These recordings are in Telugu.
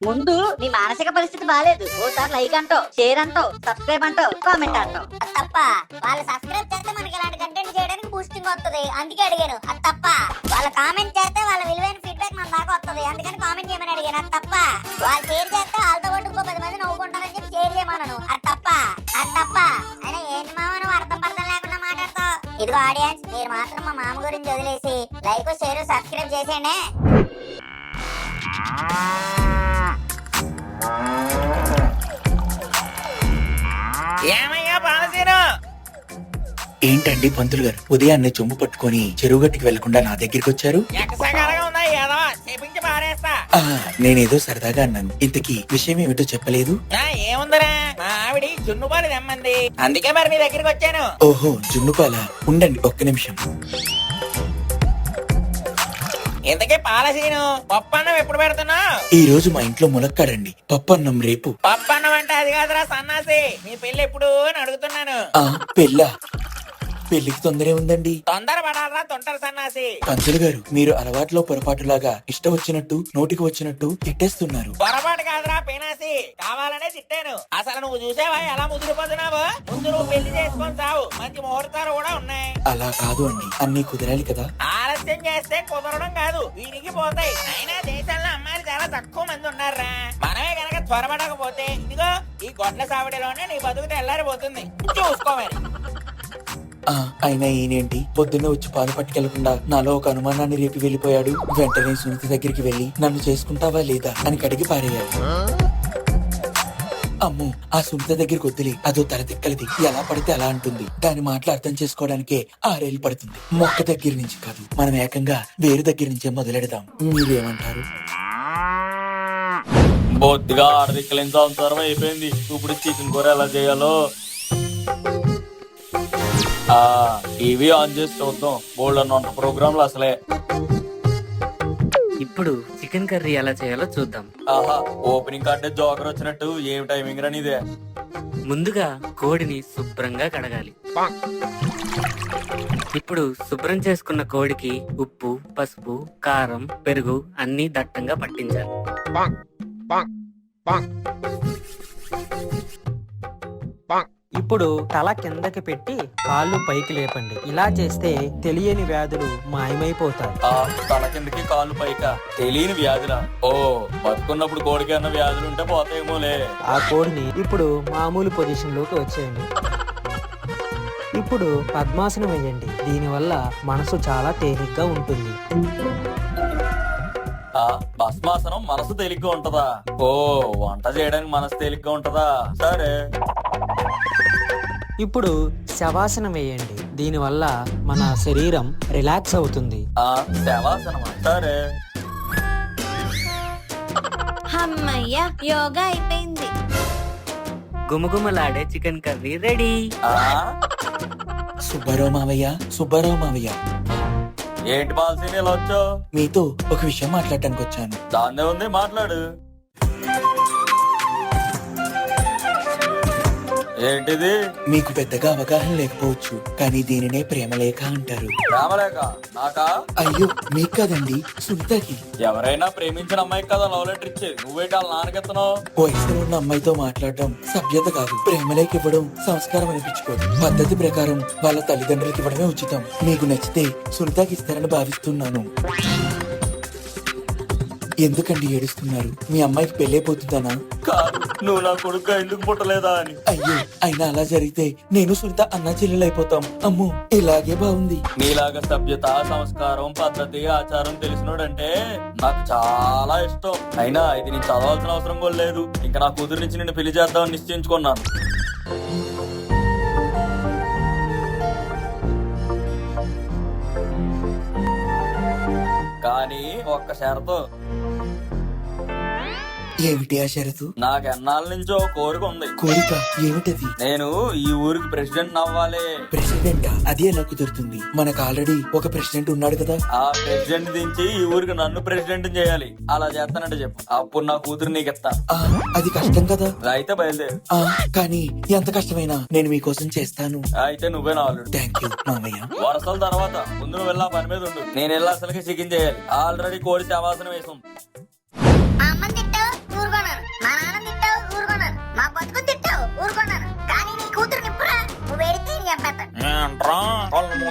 ముందు నీ మానసిక పరిస్థితి బాగాలేదు. ఓసారి లైక్ అంటావు, షేర్ అంటావు, సబ్స్క్రైబ్ అంటావు, కామెంట్ అంటావు. అది తప్ప వాళ్ళు సబ్స్క్రైబ్ చేస్తే మనకి ఇలాంటి కంటెంట్ చేయడానికి బూస్టింగ్ వస్తుంది, అందుకే అడిగాను. అది తప్ప వాళ్ళ కామెంట్ చేస్తే వాళ్ళ విలువైన ఫీడ్బ్యాక్ మన దాకా వస్తుంది, అందుకని కామెంట్ చేయమని అడిగాను. అది తప్ప వాళ్ళు షేర్ చేస్తే వాళ్ళతో పాటు ఇంకో 10 మంది నవ్వుకుంటారని చెప్పి షేర్ చేయమన్నాను. అది తప్ప అయినా ఏంటి మామ నువ్వు అర్థం పర్థం లేకుండా మాట్లాడతావు. ఇదిగో ఆడియన్స్, మీరు మాత్రం మా మామ గురించి వదిలేసి లైక్ షేర్ సబ్స్క్రైబ్ చేసేయండి. ఏమయ్యా బాలసీను? ఏంటండి పంతులు గారు ఉదయాన్నే చెంబు పట్టుకొని చెరువు గట్టుకు వెళ్లకుండా నా దగ్గరికి వచ్చారు? ఎక్కసగారగా ఉందా ఏదో చేపించి పారేస్తా. నేనేదో సరదాగా అన్నాను. ఇంతకీ విషయం ఏమిటో చెప్పలేదు? ఏముందరా, మా ఆవిడి జున్నుపాలు తెమ్మంది, అందుకే మరి మీ దగ్గరికి వచ్చాను. ఓహో, జున్నుపాల. ఉండండి ఒక్క నిమిషం. ఇంతకీ పాలసీను, పప్పన్నం ఎప్పుడు పెడుతున్నా? ఈ రోజు మా ఇంట్లో ములక్కాడండి. పప్పన్నం రేపు. పప్పన్నం అంటే అది కాదురా సన్నాసి, నీ పెళ్లి ఎప్పుడు అని అడుగుతున్నాను. పెళ్ళా? పెళ్లికి తొందరే ఉందండి. తొందర పడాలరా తొంటరి సన్నాసి. పంతులు గారు, మీరు అలవాట్లో పొరపాటులాగా ఇష్టం వచ్చినట్టు నోటికి వచ్చినట్టు తిట్టేస్తున్నారు. పొరపాటు కాదురా పేనాసి, కావాలనే తిట్టాను. అసలు నువ్వు చూసావా ఎలా ముదిరిపోతున్నావు? ముందు నువ్వు పెళ్లి చేసుకొని చావు, మంచి ముహూర్తాలు కూడా ఉన్నాయి. అలా కాదు అండి, అన్ని కుదరాలి కదా. ఆలస్యం చేస్తే కుదరడం కాదు, వీరికి పోతాయి. అయినా దేశంలో అమ్మాయిలు చాలా తక్కువ మంది ఉన్నారా. మనమే గనక త్వరపడకపోతే ఇదిగో ఈ గొడ్ల సావిడిలోనే నీ బతుకు తెల్లారిపోతుంది. చూసుకోవాలి. అయినా ఈయనేంటి పొద్దున్నే వచ్చి పాలు పట్టుకెళ్లకుండా నాలో ఒక అనుమానాన్ని రేపి వెళ్లిపోయాడు. వెంటనే సునీత దగ్గరికి వెళ్లి నన్ను చేసుకుంటావా లేదా అని కడిగి పారేయాడు. అమ్మో, ఆ సునీత దగ్గరికి వద్దులే, అదో తలదిక్కలది. ఎలా పడితే అలా అంటుంది. దాని మాటలు అర్థం చేసుకోవడానికే 6 ఏళ్ళు పడుతుంది. మొక్క దగ్గర నుంచి కాదు, మనం ఏకంగా వేరు దగ్గర నుంచే మొదలెడదాం. మీరేమంటారు? బొద్దుగా ఆడదిక్కలేని సంసారం అయిపోయింది. ఇప్పుడు చికెన్ కూర ఎలా చేయాలో టీవీ ఆన్ చేసి చూద్దాం. బోల్డ్ అన్న ప్రోగ్రాంలు అసలే. ఇప్పుడు చికెన్ కర్రీ ఎలా చేయాలో చూద్దాం. ఓపెనింగ్ కార్డే జోకర్ వచ్చినట్టు ఏం టైమింగ్ రా నీదే. ముందుగా కోడిని శుభ్రంగా కడగాలి. ఇప్పుడు శుభ్రం చేసుకున్న కోడికి ఉప్పు, పసుపు, కారం, పెరుగు అన్ని దట్టంగా పట్టించాలి. ఇప్పుడు తల కిందకి పెట్టి కాళ్ళు పైకి లేపండి. ఇలా చేస్తే తెలియని వ్యాధులు మాయమైపోతాయి. తల కిందకి కాళ్ళు పైక తెలియని వ్యాధులా? ఓ, బతుకున్నప్పుడు కోడికి అన్న వ్యాధులు ఉంటే పోతాయేమోలే. ఆ కోడిని ఇప్పుడు మామూలు పొజిషన్ లోకి వచ్చేయండి. ఇప్పుడు పద్మాసనం వేయండి. దీనివల్ల మనసు చాలా తేలిగ్గా ఉంటుంది. భస్మాసనం మనసు తేలిగ్గా ఉంటదా? ఓ, వంట చేయడానికి మనసు తేలిగ్గా ఉంటదా? సరే. ఇప్పుడు శవాసనం వేయండి. దీనివల్ల మన శరీరం రిలాక్స్ అవుతుంది. శవాసనమా? సరే. అమ్మయ్య, యోగా అయిపోయింది. గుమగుమలాడే చికెన్ కర్రీ రెడీ. సుబ్బారావు మావయ్య, సుబ్బారావు మావయ్య, ఏంటి పాలసీ ఇలా వచ్చావు? మీతో ఒక విషయం మాట్లాడటానికి వచ్చాను. దాన్నే ఉంది, మాట్లాడు. ఏంటిది? మీకు పెద్దగా అవగాహన లేకపోవచ్చు, కానీ దీనినే ప్రేమలేఖ అంటారు. రామలేఖ నాకా? అయ్యో, మీకు కదండి, సునీతకి. ఎవరైనా ప్రేమించిన అమ్మాయికి కదా లవ్ లెటర్ ఇచ్చేది. నువ్వేంటి వాళ్ళ నాన్నకెత్తనావు? వయసులో ఉన్న అమ్మాయితో మాట్లాడడం సభ్యత కాదు. ప్రేమలేఖ ఇవ్వడం సంస్కారం అనిపించుకోదు. పద్ధతి ప్రకారం వాళ్ళ తల్లిదండ్రులకి ఇవ్వడమే ఉచితం. మీకు నచ్చితే సునీతకి ఇస్తారని భావిస్తున్నాను. ఎందుకండి ఏడుస్తున్నారు? మీ అమ్మాయికి పెళ్ళైపోతుందనా? కాదు, నువ్వు నా కొడుకు ఎందుకు పుట్టలేదా అని. అయ్యో, అయినా అలా జరిగితే నేను సునీత అన్నా చెల్లెలైపోతాం. అమ్మో, ఇలాగే బాగుంది. నీలాగా సభ్యత, సంస్కారం, పద్ధతి, ఆచారం తెలిసినోడంటే నాకు చాలా ఇష్టం. అయినా ఇది నేను చదవాల్సిన అవసరం కూడా లేదు. ఇంకా నా కూతురు నుంచి నిన్ను పెళ్లి చేద్దామని నిశ్చయించుకున్నాను. కానీ ఒక్క షరతు. ఏమిటి ఆ షరతు? నాకెన్నాళ్ళ నుంచో కోరిక ఉంది. కోరిక ఏమిటది? నేను ఈ ఊరికి ప్రెసిడెంట్ అవ్వాలి. ప్రెసిడెంటా? అది ఎలా కుదురుతుంది? మనకు ఆల్రెడీ ఒక ప్రెసిడెంట్ ఉన్నాడు కదా. ఆ ప్రెసిడెంట్ దించి ఈ ఊరికి నన్ను ప్రెసిడెంట్ చేయాలి. అలా చేస్తానంటే చెప్పు, అప్పుడు నా కూతురు నీకు ఇస్తా. అది కష్టం కదా. అయితే బయలుదేరు. కానీ ఎంత కష్టమైనా నేను మీకోసం చేస్తాను. అయితే నువ్వే నా ఆల్రెడీ. థ్యాంక్ యూ మామయ్య. వరసల తర్వాత ముందు నువ్వు వెళ్ళా పని మీద ఉండు. నేను వెళ్ళి అసలుకి చికెన్ చేయాలి. ఆల్రెడీ కోడి శవాసనం వేసాం. మా అమ్మని తిట్టావు,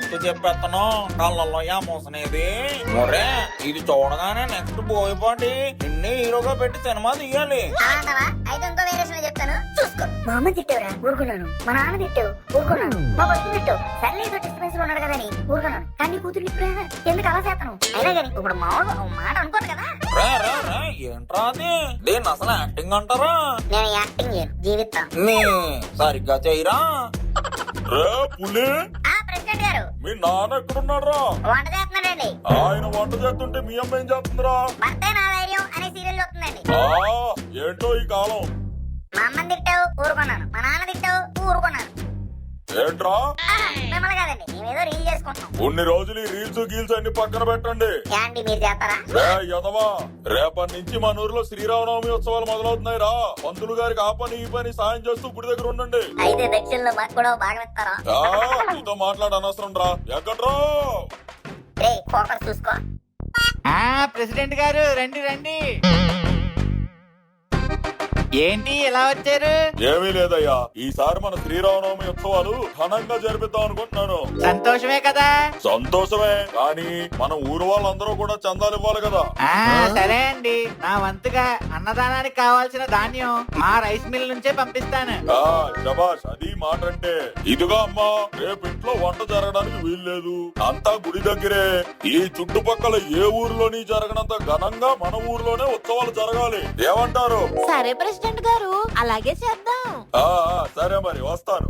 ఫస్ట్ చెప్పేస్తాను కళ్ళల్లో ఏమోసనేది మరే ఇది చూడగానే నెక్స్ట్ బోయపాటి నిన్నే హీరోగా పెట్టి సినిమా తీయాలి. అలాంటవా? అయితే ఇంకో వేరియేషన్ చెప్తాను, చూసుకో. మా అమ్మ తిట్టావురా, ఊరుకున్నాను. మా నాన్న తిట్టావు, ఊరుకున్నాను. మా బస్సు తిట్టావు, సర్లే ఏదో డిస్టర్బెన్స్ లో ఉన్నాడు కదా అని ఊరుకున్నాను. కానీ నీ కూతురు ఇప్పుడు ఎందుకు అలా చేస్తాను? అయినా కానీ ఇప్పుడు మామూలుగా ఓ మాట అనుకోను కదా. రే రే రే ఏంట్రా అది? దీన్ని అసలు యాక్టింగ్ అంటారా? నేను యాక్టింగ్ చేయను, జీవితం. నీ సరిగ్గా చేయరా? రే పులి, ప్రెసిడెంట్ గారు మీ నాన్న ఎక్కడున్నారా? వంట చేస్తున్నాడండి. ఆయన వంట చేస్తుంటే మీ అమ్మ ఏం చేస్తుందిరా? భర్తే నా ధైర్యం అనే సీరియల్ చూస్తుందండి. ఏంటో ఈ కాలం. మా అమ్మని తిట్టావు, ఊరుకున్నాను. మా నాన్న తిట్టావు, ఊరుకున్నాను. ఏంట్రా మిమ్మల్ని కాదండి, మేమేదో రీల్ చేసుకుంటాం. కొన్ని రోజులు ఈ రీల్స్ గీల్స్ అన్ని పక్కన పెట్టండి. యాండి మీరు చేస్తారా? రే యదవా, రేపటి నుంచి మన ఊర్లో శ్రీరామనవమి ఉత్సవాలు మొదలవుతున్నాయి రా. పంతులు గారికి ఆ పని ఈ పని సాయం చేస్తూ గుడి దగ్గర ఉండండి. అయితే దక్షిణలో మాకు కూడా భాగం ఇస్తారా? నీతో మాట్లాడ అనవసరం రా. ఎక్కడ్రా? రే ఫోకస్ చూసుకో. ప్రెసిడెంట్ గారు రండి రండి. ఏంటి ఎలా వచ్చారు? ఏమీ లేదయ్యా, ఈసారి మన శ్రీరామనవమి ఉత్సవాలు ఘనంగా జరిపిద్దాం అనుకుంటున్నాను. సంతోషమే కదా? సంతోషమే, కానీ మన ఊరు వాళ్ళందరూ కూడా చందాలు ఇవ్వాలి కదా. సరే అండి, నా వంతుగా అన్నదానానికి కావాల్సిన ధాన్యం మా రైస్ మిల్ నుంచే పంపిస్తాను. శబాష్, అది మాట అంటే. ఇదిగా అమ్మా, రేపు ఇంట్లో వంట జరగడానికి వీల్లేదు, అంతా గుడి దగ్గరే. ఈ చుట్టుపక్కల ఏ ఊర్లోని జరగనంత ఘనంగా మన ఊర్లోనే ఉత్సవాలు జరగాలి. ఏమంటారు? సరే ప్రెసిడెంట్ గారు, అలాగే చేద్దాం. సరే మరి వస్తాను.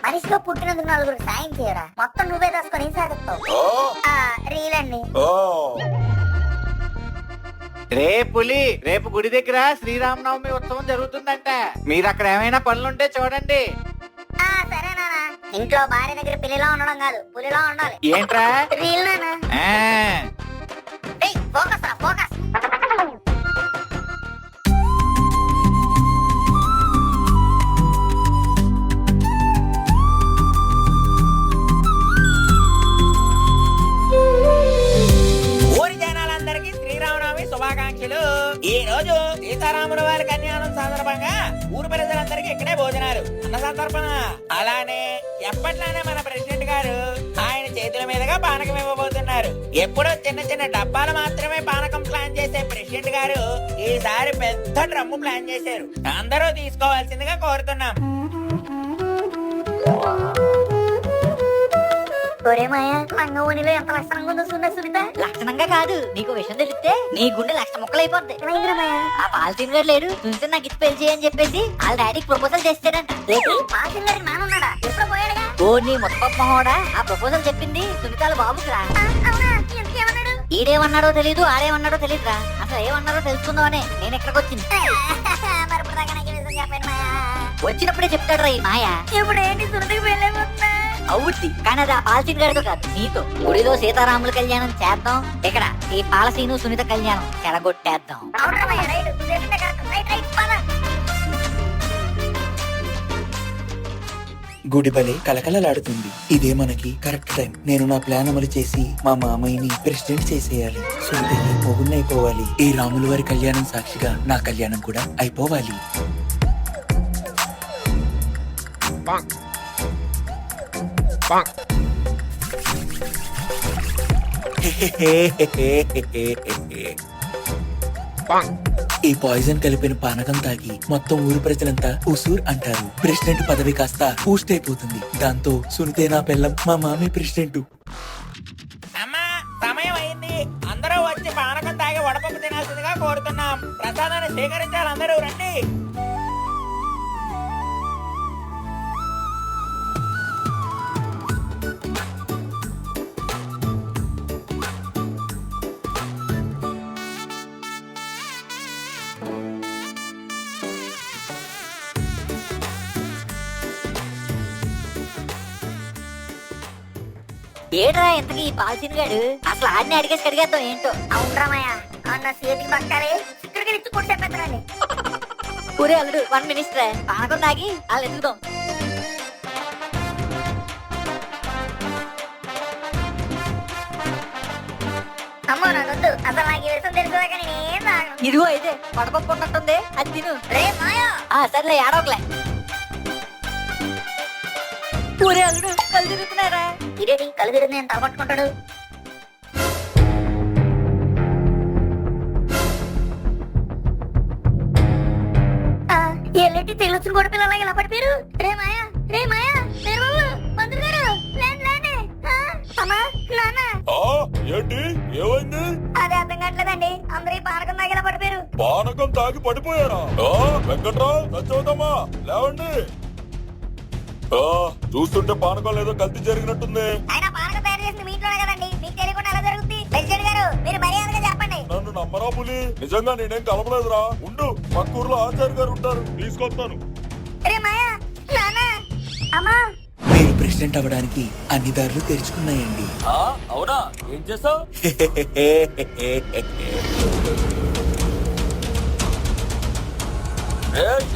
మనిషిగా పుట్టినందుకు నలుగురికి సాయం చేయరా, మొత్తం నువ్వే దాసుకొని సాగుతావు. రీల్ అండి. రేపు గుడి దగ్గర శ్రీరామనవమి ఉత్సవం జరుగుతుందంట. మీరు అక్కడ ఏమైనా పనులుంటే చూడండి. సరే నానా, ఇంట్లో భార్య దగ్గర పిల్లిలా ఉండడం కాదు, పులిలా ఉండాలి. ఏంట్రా? రీల్ నానా. ఫోకస్ రా, ఫోకస్. ఊరి జనాలందరికీ శ్రీరామనవమి శుభాకాంక్షలు. ఈ రోజు సీతారాముల వారి కళ్యాణం సందర్భంగా ఊరు ప్రజలందరికీ ఇక్కడే భోజనాలు అన్న సందర్భన. అలానే ఎప్పట్లానే మన ప్రెసిడెంట్ గారు ఆయన చేతుల మీదుగా పానకం ఇవ్వబోతున్నారు. ఎప్పుడో చిన్న చిన్న డబ్బాలు మాత్రమే పానకం ప్లాన్ చేసే ప్రెసిడెంట్ గారు ఈసారి పెద్ద డ్రమ్ము ప్లాన్ చేశారు. అందరూ తీసుకోవాల్సిందిగా కోరుతున్నాం. ఒరే మాయా, లంగవనిలో ఎంత లక్షణంగా ఉందో సున్నా సునీత. లక్షణంగా కాదు, నీకు విషయం తెలిస్తే నీ గుండె లక్ష ముక్కలైపోద్ది. ఆ పాలసీన్ గారు లేడు, చూస్తే నాకు ఇది పెళ్లి చేయని చెప్పేసి వాళ్ళ డాడీకి ప్రపోజల్ చేస్తాడంట. పాలసీన్ గారికి నానున్నాడా? ఎప్పుడు పోయాడుగా? ఓ నీ ముత్తపప్ప మహోడా, ఆ ప్రపోజల్ చెప్పింది సునీతాల బాబుకి రా. అవునా? ఎందుకేమన్నాడు? ఈడేమన్నాడో తెలీదు, ఆడేమన్నాడో తెలీదురా. అసలు ఏమన్నారో తెలుసుకుందామనే నేను ఎక్కడికి వచ్చింది. మరి ఇప్పుడు దాకా నాకు విషయం చెప్పండి మాయా. వచ్చినప్పుడే చెప్తాడు రా ఈ మాయా. ఇప్పుడు ఏంటి సునీతకి పెళ్ళైపోతున్నా? అవుద్ది, కానీ అది ఆ పాలసీన్ గారితో కాదు, నీతో. గుడిలో సీతారాముల కళ్యాణం చేద్దాం, ఇక్కడ ఈ పాలసీను సునీత కళ్యాణం చెడగొట్టేద్దాం. అవునా మాయా, రైట్. నువ్వు చెప్పిందే కరెక్ట్. రైట్ రైట్, పద. గుడి బలే కలకలలాడుతుంది. ఇదే మనకి కరెక్ట్ టైం. నేను నా ప్లాన్ అమలు చేసి మా మామయ్యని ప్రెసిడెంట్ చేసేయాలి. సునీతని మొగున్నైపోవాలి. ఈ రాముల వారి కళ్యాణం సాక్షిగా నా కళ్యాణం కూడా అయిపోవాలి. ఈ పాయిజన్ కలిపిన పానకం తాగి మొత్తం ఊరు ప్రజలంతా ఉసూర్ అంటారు. ప్రెసిడెంట్ పదవి కాస్త పూస్ట్ అయిపోతుంది. దాంతో సునీతే నా పిల్లం, మా మామీ ప్రెసిడెంట్. అమ్మా, సమయం అయింది. అందరూ వచ్చి పానకం తాగి వడపప్పు తినాల్సిందిగా కోరుతున్నాం. ప్రసాదాన్ని స్వీకరించాలి, అందరూ రండి. ఏడ్రా ఇంతకీ ఈ పాలసీన్ గాడు? అసలు ఆడిని అడిగేసి అడిగేద్దాం ఏంటో. అవునరా మాయా, అన్న చేతికి పక్కాలి, ఇక్కడికి ఇచ్చి కొట్టి చెప్పేస్తానండి. ఊరే అల్లుడు 1 minute రా, పానకం తాగి వాళ్ళు ఎదుగుదాం. అమ్మో నాకొద్దు, అసలు నాకు ఈ విషయం తెలుసు కానీ నేనేం తాగను. ఇదిగో ఇదే వడపప్పు ఉన్నట్టుంది, అది తిను. రే మాయా, సర్లే, ఆడవట్లే. ఊరే అల్లుడు కళ్ళు తిరుగుతున్నారా? ఇదేంటి కళ్ళు తిరిగి నేను తలపట్టుకుంటాడు. ఎల్లటి తెలుసు కూడా పిల్లలు ఇలా పడిపోయారు. రే మాయా, రే మాయా, రే బాబు, మంత్రి గారు, లేండి లేండి. అమ్మా నాన్న, ఏంటి ఏమైంది? అదే అర్థం కావట్లేదండి. అందరూ ఈ పానకం దాకా ఇలా పడిపోయారు. పానకం తాగి పడిపోయారా? వెంకట్రావు సత్యవతమ్మా లేవండి. చూస్తుంటే పానకం ఏదో కల్తీ జరిగినట్టుంది. ఆయన పానకం తయారు చేసింది మీ ఇంట్లోనే కదండి, మీకు తెలియకుండా ఎలా జరుగుతుంది? ప్రెసిడెంట్ గారు మీరు మర్యాదగా చెప్పండి. నన్ను నమ్మరా పులి? నిజంగా నేనేం కలపలేదురా. ఉండు, పక్క ఊర్లో ఆచార్య గారు ఉంటారు, తీసుకొస్తాను. రే మాయా, నాన్న, అమ్మా. మీరు ప్రెసిడెంట్ అవ్వడానికి అన్ని దారులు తెరుచుకున్నాయండి. అవునా? ఏం చేస్తావు?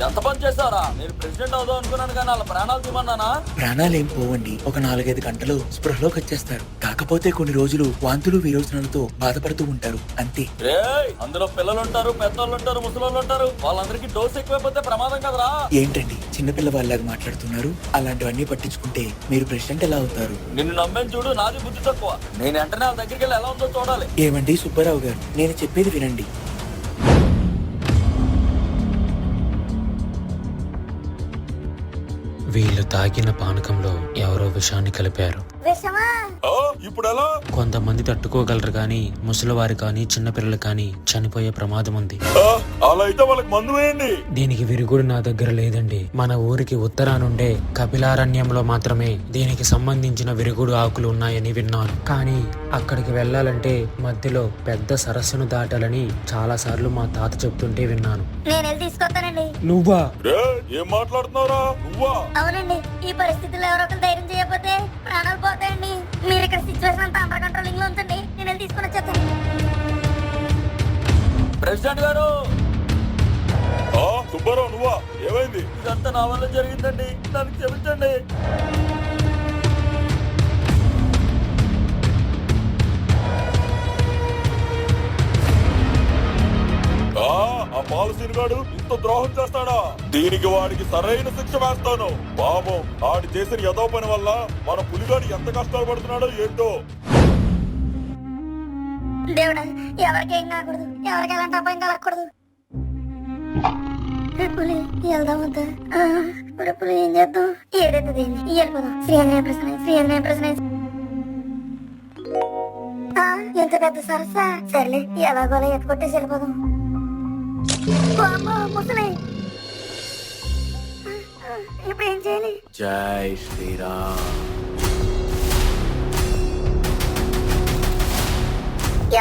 ఎంత పని చేస్తారా? నేను ప్రెసిడెంట్ అవుదాం అనుకున్నాను కానీ వాళ్ళ ప్రాణాలు తీమన్నానా? ప్రాణాలేం పోవండి, ఒక 4-5 గంటలు స్పృహలోకి వచ్చేస్తారు. కాకపోతే కొన్ని రోజులు వాంతులు విరోచనాలతో బాధపడుతూ ఉంటారు అంతే. అందులో పిల్లలు ఉంటారు, పెద్దోళ్ళు ఉంటారు, ముసలోళ్ళు ఉంటారు. వాళ్ళందరికీ డోస్ ఎక్కువైపోతే ప్రమాదం కదరా. ఏంటండి చిన్నపిల్ల వాళ్ళగా మాట్లాడుతున్నారు? అలాంటివన్నీ పట్టించుకుంటే మీరు ప్రెసిడెంట్ ఎలా అవుతారు? నిన్ను నమ్మేం చూడు, నాది బుద్ధి తక్కువ. నేను వెంటనే వాళ్ళ దగ్గరికి వెళ్ళి ఎలా ఉందో చూడాలి. ఏమండి సుబ్బారావు గారు, నేను చెప్పేది వినండి. వీళ్ళు తాగిన పానకంలో ఎవరో విషాన్ని కలిపారు. ఇప్పుడు ఎలా? కొంతమంది తట్టుకోగలరు కానీ ముసలివారు కానీ చిన్నపిల్లలు కానీ చనిపోయే ప్రమాదం ఉంది. అలా అయితే వాళ్ళకి మందు వేయండి. దీనికి విరుగుడు నా దగ్గర లేదండి. మన ఊరికి ఉత్తరానుండే కపిలారణ్యంలో మాత్రమే దీనికి సంబంధించిన విరుగుడు ఆకులు ఉన్నాయని విన్నాను. కానీ అక్కడికి వెళ్ళాలంటే మధ్యలో పెద్ద సరస్సును దాటాలని చాలా సార్లు మా తాత చెప్తుంటే విన్నాను. నేను వెళ్ళి తీసుకొస్తానండి. నువ్వా? ఏం మాట్లాడుతున్నారా? నువ్వా? అవునండి, ఈ పరిస్థితుల్లో ఎవరో ఒకరు ధైర్యం చేయకపోతే ప్రాణాలు పోతాయండి. మీరు ఇక్కడ సిచ్యువేషన్ అంతా అండర్ కంట్రోలింగ్ లో ఉంచండి, నేను వెళ్ళి తీసుకొని వచ్చేస్తాను. ప్రెసిడెంట్ గారు. సుబ్బారావు నువ్వా? ఏమైంది? ఇదంతా నా వల్ల జరిగిందండి, నన్ను క్షమించండి. ఆ పాలసీని గాడు ఇంత ద్రోహం చేస్తాడా? దీనికి వాడికి సరైన శిక్ష వేస్తాను. పాపం ఆడి చేసిన యదో పని వల్ల మన పులిగాడు ఎంత కష్టాలు పడుతున్నాడో ఏంటో. దేవుడా, ఎవరికి ఏం కాకూడదు, ఎవరికి ఎలాంటి అపాయం కలగకూడదు. పులి వెళ్దాం వద్దా? పులి ఏం చేద్దాం? ఏదైతే వెళ్ళిపోదాం. శ్రీ ఆంజనేయ ప్రసన్న, శ్రీ ఆంజనేయ ప్రసన్న. ఎంత పెద్ద సరస్సా? సర్లే, ఎలాగోలా ఎత్తుకొట్టేసి వెళ్ళిపోదాం. ముసలి ఇప్పుడు ఏం చేయాలి? జై శ్రీరామ్.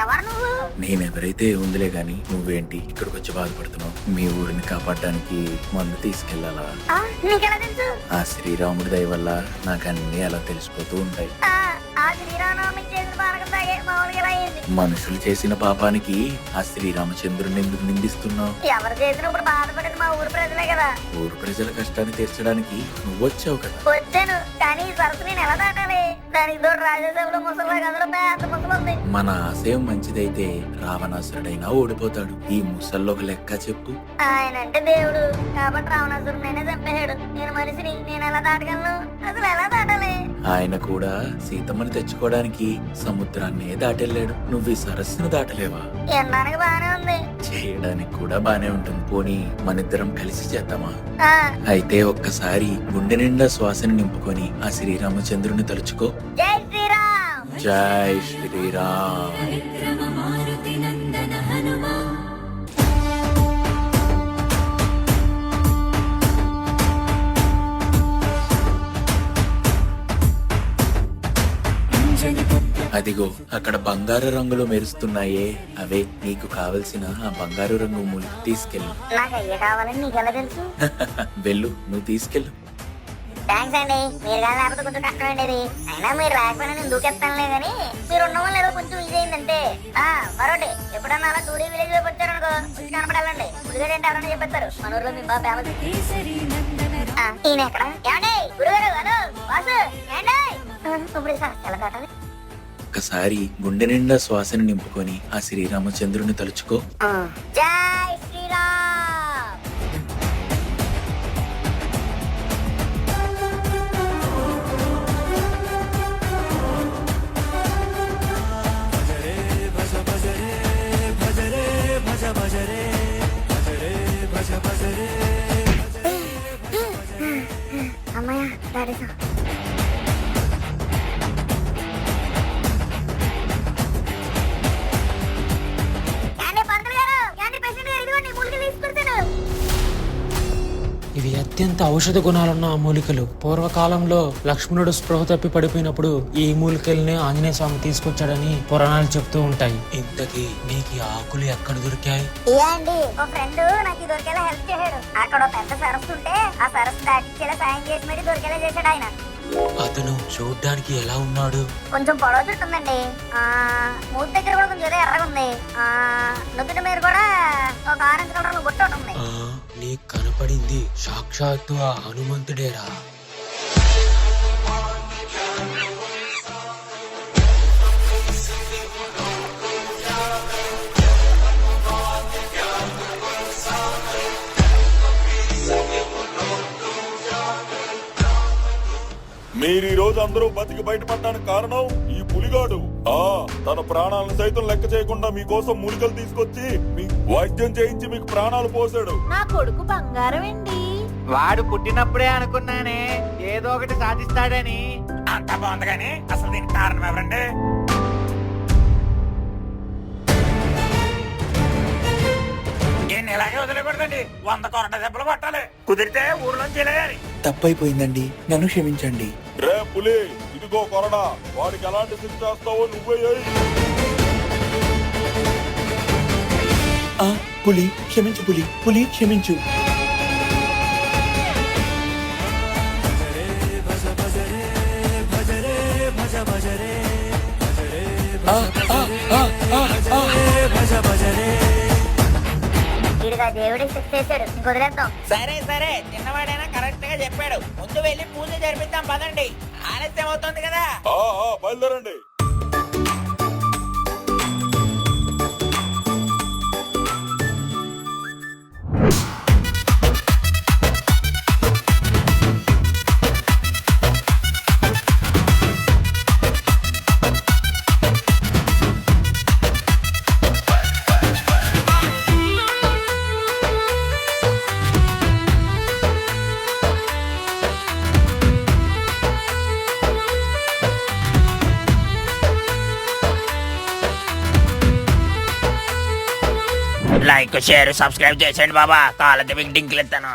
ఎవరు నువ్వు? నేనెవరైతే ఉందిలే గాని నువ్వేంటి ఇక్కడికి వచ్చి బాధపడుతున్నావు? మీ ఊరిని కాపాడడానికి మందు తీసుకెళ్లాలా? నీకెలా తెలుసు? ఆ శ్రీరాముడి దయ వల్ల నాకు అన్ని అలా తెలిసిపోతూ ఉంటాయి. ఆ శ్రీరామనవమి చేసిన పానకం తాగే మామూలుగా ఇలా అయింది. మనుషులు చేసిన పాపానికి ఆ శ్రీరామచంద్రుడిని ఎందుకు నిందిస్తున్నావు? ఎవరు చేసినప్పుడు బాధపడేది మా ఊరు ప్రజలే కదా. ఊరు ప్రజల కష్టాన్ని తీర్చడానికి నువ్వొచ్చావు కదా. వచ్చాను, కానీ ఈ సరస్సు నేను ఎలా దాటాలి? దానికి తోడు రాజ్యసభలో ముసలి అందులో పెద్ద ముసలి ఉంది. మన ఆశయం మంచిదైతే రావణాసురుడైనా ఓడిపోతాడు. ఈ ముసల్లో ఒక లెక్క చెప్పు. ఆయన అంటే దేవుడు కాబట్టి రావణాసురుడు నేనే చంపేశాడు. నేను మనిషిని, నేను ఎలా దాటగలను? అసలు ఎలా దాటాలి? ఆయన కూడా సీతమ్మని తెచ్చుకోవడానికి సముద్రాన్నే దాటెళ్ళాడు. నువ్వు ఈ సరస్సును దాటలేవా? ఎన్నానికి బానే ఉంది, చేయడానికి కూడా బానే ఉంటుంది. పోనీ మనిద్దరం కలిసి చేద్దామా? ఆ అయితే ఒక్కసారి గుండె నిండా శ్వాసను నింపుకొని ఆ శ్రీరామచంద్రుని తలుచుకో. జై శ్రీరామ్. జై శ్రీరామ్. అదిగో అక్కడ బంగారు రంగులో మెరుస్తున్నాయే, అవే నీకు కావలసిన ఆ బంగారు రంగు మూలు. తీసుకెళ్ళు. నాకు అయ్యే కావాలని నీకు ఎలా తెలుసు? వెళ్ళు, నువ్వు తీసుకెళ్ళు. థ్యాంక్స్ అండి, మీరు కానీ లేకపోతే కొంచెం కష్టం ఉండేది. అయినా మీరు రాకపోయినా నేను దూకేస్తానులే కానీ మీరు ఉన్న వాళ్ళు ఏదో కొంచెం ఇది అయిందంటే. మరోటి, ఎప్పుడన్నా అలా టూరీ విలేజ్ లోకి వచ్చారనుకో కొంచెం కనపడాలండి. గుడిగాడు అంటే ఎవరన్నా చెప్పేస్తారు, మన ఊర్లో మీ బాగా ఫేమస్. ఈయన ఎక్కడ? ఏమండి గురుగారు, హలో బాసు, ఏండి ఇప్పుడు ఎలా దాటాలి? ఒక్కసారి గుండె నిండా శ్వాసను నింపుకొని ఆ శ్రీరామచంద్రుని తలుచుకో. జై శ్రీరామ్. పాడేసా. ఇవి అత్యంత ఔషధ గుణాలున్న ఆ మూలికలు. పూర్వకాలంలో లక్ష్మణుడు స్పృహ తప్పి పడిపోయినప్పుడు ఈ మూలికల్ని ఆంజనేయ స్వామి తీసుకొచ్చాడని పురాణాలు చెప్తూ ఉంటాయి. ఇంతకీ నీకు ఈ ఆకులు ఎక్కడ దొరికాయి? ఇయా అండి, ఒక ఫ్రెండ్ నాకు ఈ దొరికేలా హెల్ప్ చేశాడు. అక్కడ ఒక పెద్ద సరస్సు ఉంటే ఆ సరస్సు దాటించేలా సాయం చేసి మరి దొరికేలా చేశాడు ఆయన. అతను చూడ్డానికి ఎలా ఉన్నాడు? కొంచెం పొడవు చుట్టూ ఉందండి. మూతి దగ్గర కూడా కొంచెం ఏదో ఎర్రగా ఉంది. నుదుటి మీద కూడా ఒక ఆరెంజ్ కలర్ బొట్టు ఒకటి ఉంది. నీకు కనపడింది సాక్షాత్తు ఆ హనుమంతుడేరా. మీరు ఈ రోజు అందరూ బతికి బయటపడడానికి కారణం ఈ పులిగాడు. తన ప్రాణాలను సైతం లెక్క చేయకుండా మీకోసం మూలికలు తీసుకొచ్చి మీ వైద్యం చేయించి మీకు ప్రాణాలు పోసాడు. నా కొడుకు బంగారం అండి. వాడు పుట్టినప్పుడే అనుకున్నానే ఏదో ఒకటి సాధిస్తాడని. అంత బాగుంది కానీ అసలు దీనికి కారణం ఎవరండి? ఇలాగే వదిలేకూడదండి. 100 కొరట దెబ్బలు పట్టాలి. కుదిరితే ఊర్లోంచి వెళ్ళాలి. తప్పైపోయిందండి, నన్ను క్షమించండి. రే పులి, ఇదిగో కొరడా. వాడికి ఎలాంటి శిక్ష చేస్తావో నువ్వే చెయ్యి. పులి క్షమించు, పులి పులి క్షమించు. దేవుడి శిక్ష చేశాడు, కుదిరేద్దాం. సరే సరే, చిన్నవాడైనా కరెక్ట్ గా చెప్పాడు. ముందు వెళ్ళి పూజ జరిపిద్దాం పదండి. ఆలస్యం అవుతుంది కదా. బయలుదేరండి. లైక్ షేర్ సబ్స్క్రైబ్ చేసేయండి బాబా. కాళ్ళ డింకులు ఎత్తాను.